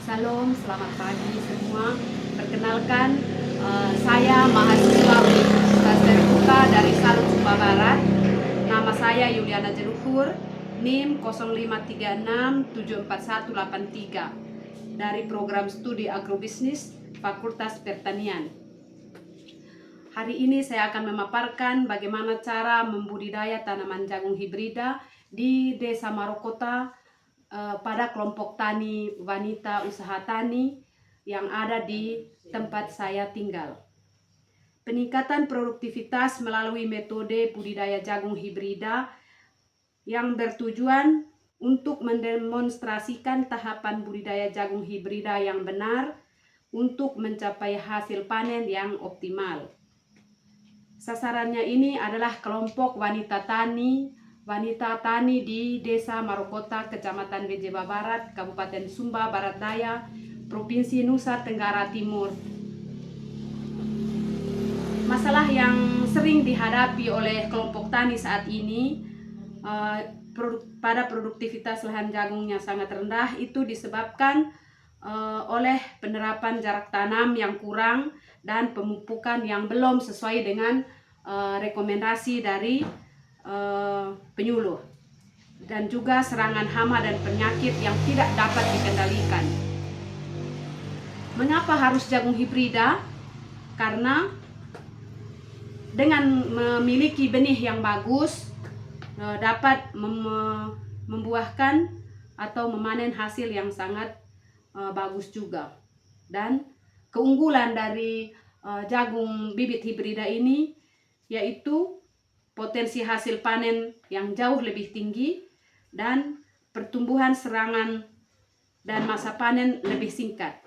Salam, selamat pagi semua. Perkenalkan, saya mahasiswa Universitas Terbuka dari Salut Sumba Barat. Nama saya Yuliana Jeluhur, NIM 0536741183 dari program studi agrobisnis Fakultas Pertanian. Hari ini saya akan memaparkan bagaimana cara membudidaya tanaman jagung hibrida di Desa Marokota pada kelompok tani wanita usaha tani yang ada di tempat saya tinggal. Peningkatan produktivitas melalui metode budidaya jagung hibrida yang bertujuan untuk mendemonstrasikan tahapan budidaya jagung hibrida yang benar untuk mencapai hasil panen yang optimal. Sasarannya ini adalah kelompok wanita tani di Desa Marokota, Kecamatan Bejeba Barat, Kabupaten Sumba Barat Daya, Provinsi Nusa Tenggara Timur. Masalah yang sering dihadapi oleh kelompok tani saat ini pada produktivitas lahan jagungnya sangat rendah itu disebabkan oleh penerapan jarak tanam yang kurang dan pemupukan yang belum sesuai dengan rekomendasi dari penyuluh, dan juga serangan hama dan penyakit yang tidak dapat dikendalikan. Mengapa harus jagung hibrida? Karena dengan memiliki benih yang bagus dapat membuahkan atau memanen hasil yang sangat bagus juga. Dan keunggulan dari jagung bibit hibrida ini yaitu potensi hasil panen yang jauh lebih tinggi dan pertumbuhan serangan dan masa panen lebih singkat,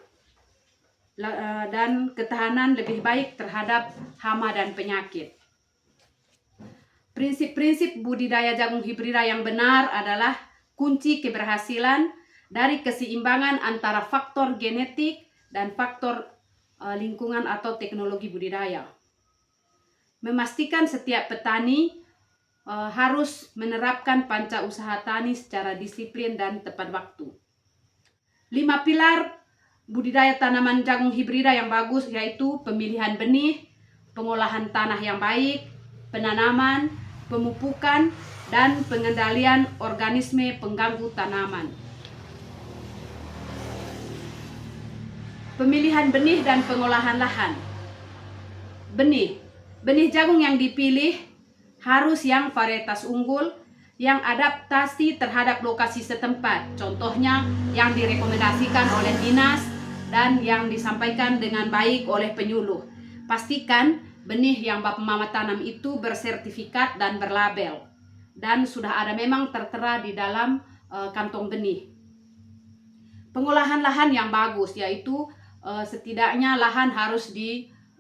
dan ketahanan lebih baik terhadap hama dan penyakit. Prinsip-prinsip budidaya jagung hibrida yang benar adalah kunci keberhasilan dari keseimbangan antara faktor genetik dan faktor lingkungan atau teknologi budidaya. Memastikan setiap petani harus menerapkan panca usaha tani secara disiplin dan tepat waktu. 5 pilar budidaya tanaman jagung hibrida yang bagus yaitu pemilihan benih, pengolahan tanah yang baik, penanaman, pemupukan, dan pengendalian organisme pengganggu tanaman. Pemilihan benih dan pengolahan lahan. Benih jagung yang dipilih harus yang varietas unggul, yang adaptasi terhadap lokasi setempat. Contohnya yang direkomendasikan oleh dinas dan yang disampaikan dengan baik oleh penyuluh. Pastikan benih yang Bapak Mama tanam itu bersertifikat dan berlabel, dan sudah ada memang tertera di dalam kantong benih. Pengolahan lahan yang bagus, yaitu setidaknya lahan harus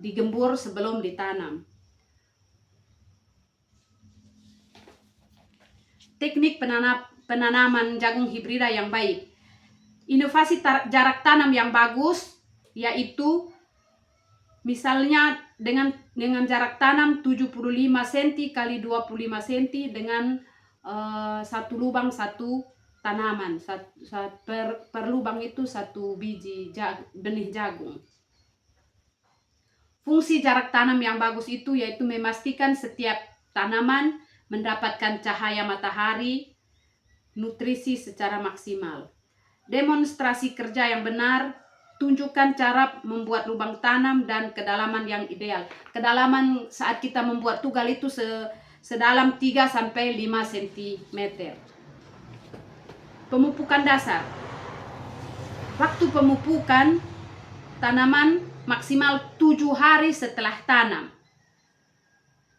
digembur sebelum ditanam. Teknik penanaman jagung hibrida yang baik. Inovasi jarak tanam yang bagus yaitu misalnya dengan jarak tanam 75 cm kali 25 cm dengan satu lubang satu tanaman. Per lubang itu satu biji benih jagung. Fungsi jarak tanam yang bagus itu yaitu memastikan setiap tanaman mendapatkan cahaya matahari, nutrisi secara maksimal. Demonstrasi kerja yang benar, tunjukkan cara membuat lubang tanam dan kedalaman yang ideal. Kedalaman saat kita membuat tugal itu sedalam 3-5 cm. Pemupukan dasar. Waktu pemupukan tanaman maksimal 7 hari setelah tanam.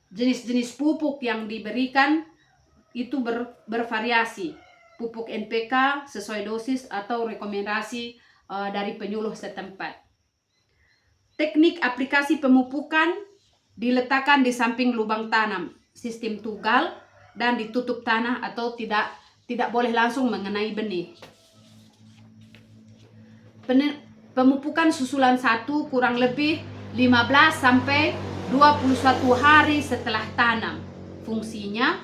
Jenis-jenis pupuk yang diberikan itu bervariasi. Pupuk NPK sesuai dosis atau rekomendasi dari penyuluh setempat. Teknik aplikasi pemupukan diletakkan di samping lubang tanam, sistem tugal, dan ditutup tanah atau tidak boleh langsung mengenai benih. Pemupukan susulan 1 kurang lebih 15-21 hari setelah tanam. Fungsinya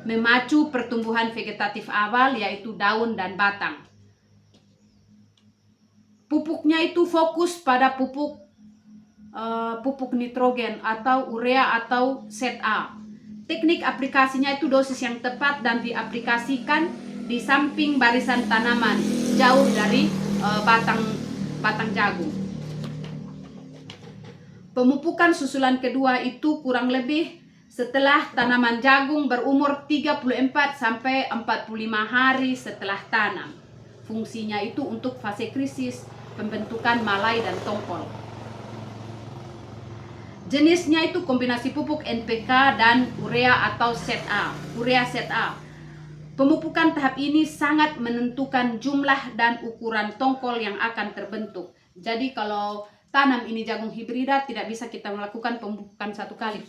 memacu pertumbuhan vegetatif awal yaitu daun dan batang. Pupuknya itu fokus pada pupuk nitrogen atau urea atau ZA. Teknik aplikasinya itu dosis yang tepat dan diaplikasikan di samping barisan tanaman, jauh dari batang jagung. Pemupukan susulan kedua itu kurang lebih setelah tanaman jagung berumur 34 sampai 45 hari setelah tanam. Fungsinya itu untuk fase krisis pembentukan malai dan tongkol. Jenisnya itu kombinasi pupuk NPK dan urea atau ZA. Urea ZA. Pemupukan tahap ini sangat menentukan jumlah dan ukuran tongkol yang akan terbentuk. Jadi kalau tanam ini jagung hibrida, tidak bisa kita melakukan pemupukan satu kali.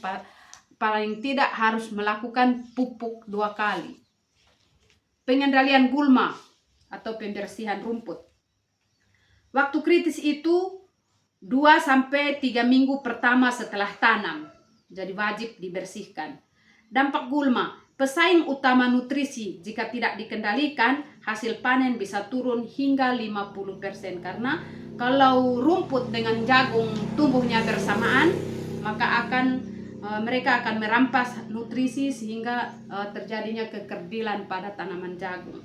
Paling tidak harus melakukan pupuk 2 kali. Pengendalian gulma atau pembersihan rumput. Waktu kritis itu 2-3 minggu pertama setelah tanam. Jadi wajib dibersihkan. Dampak gulma. Pesaing utama nutrisi jika tidak dikendalikan, hasil panen bisa turun hingga 50%. Karena kalau rumput dengan jagung tumbuhnya bersamaan, maka mereka akan merampas nutrisi sehingga terjadinya kekerdilan pada tanaman jagung.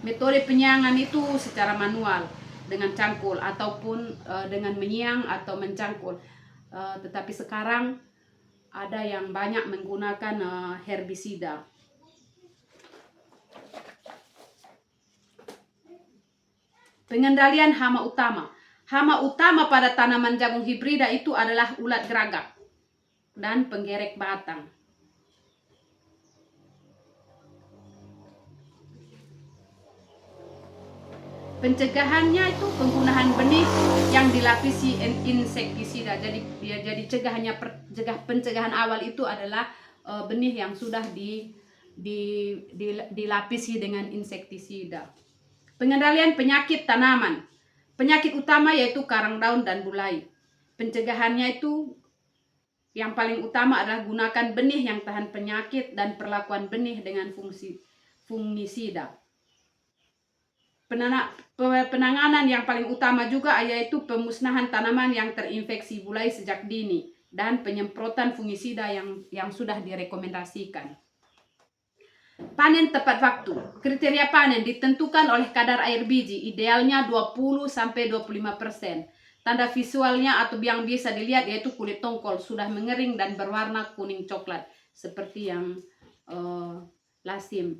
Metode penyiangan itu secara manual dengan cangkul ataupun dengan menyiang atau mencangkul. Tetapi sekarang ada yang banyak menggunakan herbisida. Pengendalian hama utama. Hama utama pada tanaman jagung hibrida itu adalah ulat geragak dan penggerek batang. Pencegahannya itu penggunaan benih yang dilapisi insektisida. Jadi pencegahan awal itu adalah benih yang sudah dilapisi dengan insektisida. Pengendalian penyakit tanaman. Penyakit utama yaitu karang daun dan bulai. Pencegahannya itu yang paling utama adalah gunakan benih yang tahan penyakit dan perlakuan benih dengan fungisida. Penanganan yang paling utama juga yaitu pemusnahan tanaman yang terinfeksi bulai sejak dini dan penyemprotan fungisida yang sudah direkomendasikan. Panen tepat waktu. Kriteria panen ditentukan oleh kadar air biji, idealnya 20-25%. Tanda visualnya atau yang bisa dilihat yaitu kulit tongkol sudah mengering dan berwarna kuning coklat, seperti yang lazim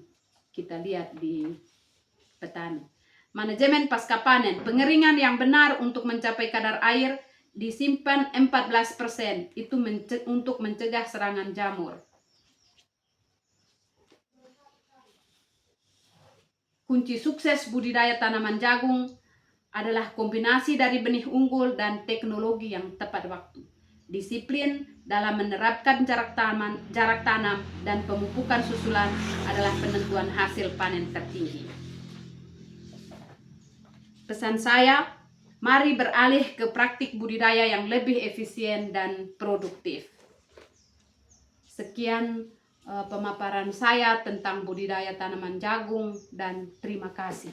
kita lihat di petani. Manajemen pasca panen. Pengeringan yang benar untuk mencapai kadar air disimpan 14%. Itu untuk mencegah serangan jamur. Kunci sukses budidaya tanaman jagung adalah kombinasi dari benih unggul dan teknologi yang tepat waktu. Disiplin dalam menerapkan jarak tanam dan pemupukan susulan adalah penentuan hasil panen tertinggi. Pesan saya, mari beralih ke praktik budidaya yang lebih efisien dan produktif. Sekian pemaparan saya tentang budidaya tanaman jagung dan terima kasih.